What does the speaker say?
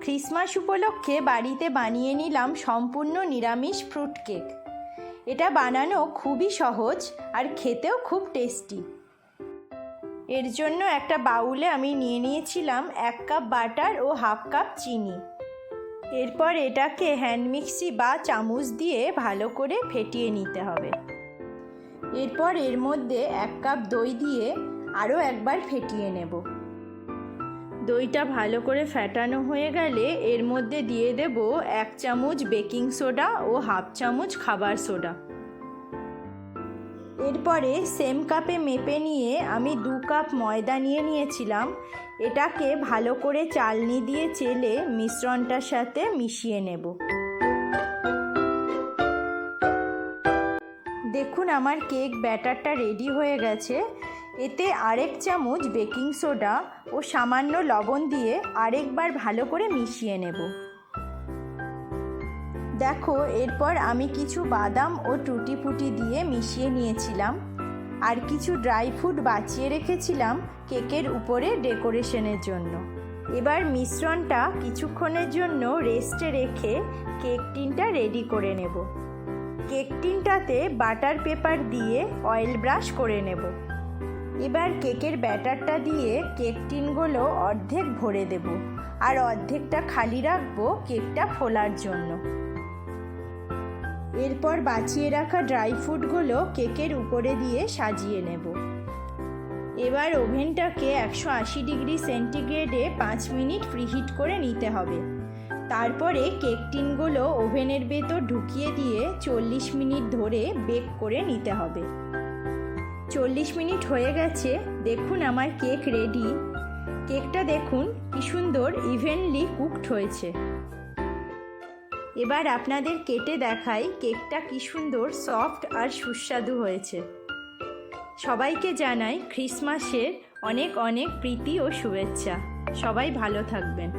Christmas উপলক্ষে বাড়িতে বানিয়ে নিলাম সম্পূর্ণ নিরামিষ ফ্রুট কেক। এটা বানানো খুবই সহজ আর খেতেও খুব টেস্টি। এর জন্য একটা বাউলে আমি নিয়ে নিয়েছিলাম 1 কাপ বাটার ও 1/2 কাপ চিনি। এরপর এটাকে হ্যান্ড মিক্সি বা চামচ দিয়ে ভালো করে ফেটিয়ে নিতে হবে। এরপর এর মধ্যে 1 কাপ দই দিয়ে আরও একবার ফেটিয়ে নেব। দইটা ভালো করে ফেটানো হয়ে গেলে এর মধ্যে দিয়ে দেব 1 চামচ বেকিং সোডা ও 1/2 চামচ খাবার সোডা। এরপরে সেম কাপে মেপে নিয়ে আমি 2 কাপ ময়দা নিয়ে নিয়েছিলাম। এটাকে ভালো করে চালনি দিয়ে চেলে মিশ্রণটার সাথে মিশিয়ে নেব। দেখুন আমার কেক ব্যাটারটা রেডি হয়ে গেছে। এতে 1 চামচ বেকিং সোডা ও সামান্য লবণ দিয়ে আরেকবার ভালো করে মিশিয়ে নেব। দেখো এরপর আমি কিছু বাদাম ও টুটি ফুটি দিয়ে মিশিয়ে নিয়েছিলাম আর কিছু ড্রাই ফ্রুট বাঁচিয়ে রেখেছিলাম কেকের উপরে ডেকোরেশনের জন্য। এবার মিশ্রণটা কিছুক্ষণের জন্য রেস্টে রেখে কেক টিনটা রেডি করে নেব। কেক টিনটাতে বাটার পেপার দিয়ে অয়েল ব্রাশ করে নেব। এবার কেকের ব্যাটারটা দিয়ে কেক টিনগুলো অর্ধেক ভরে দেব আর অর্ধেকটা খালি রাখবো কেকটা ফোলার জন্য। এরপর বাঁচিয়ে রাখা ড্রাই ফ্রুটগুলো কেকের উপরে দিয়ে সাজিয়ে নেব। এবার ওভেনটাকে 180 ডিগ্রি সেন্টিগ্রেডে 5 মিনিট প্রিহিট করে নিতে হবে। তারপরে কেক টিনগুলো ওভেনের ভেতর ঢুকিয়ে দিয়ে 40 মিনিট ধরে বেক করে নিতে হবে। 40 মিনিট হয়ে গেছে। দেখুন আমার কেক রেডি। কেকটা দেখুন কি সুন্দর ইভেনলি কুকড হয়েছে। এবার আপনাদের কেটে দেখাই কেকটা কি সুন্দর সফট আর সুস্বাদু হয়েছে। সবাইকে জানাই ক্রিসমাসের অনেক অনেক প্রীতি ও শুভেচ্ছা। সবাই ভালো থাকবেন।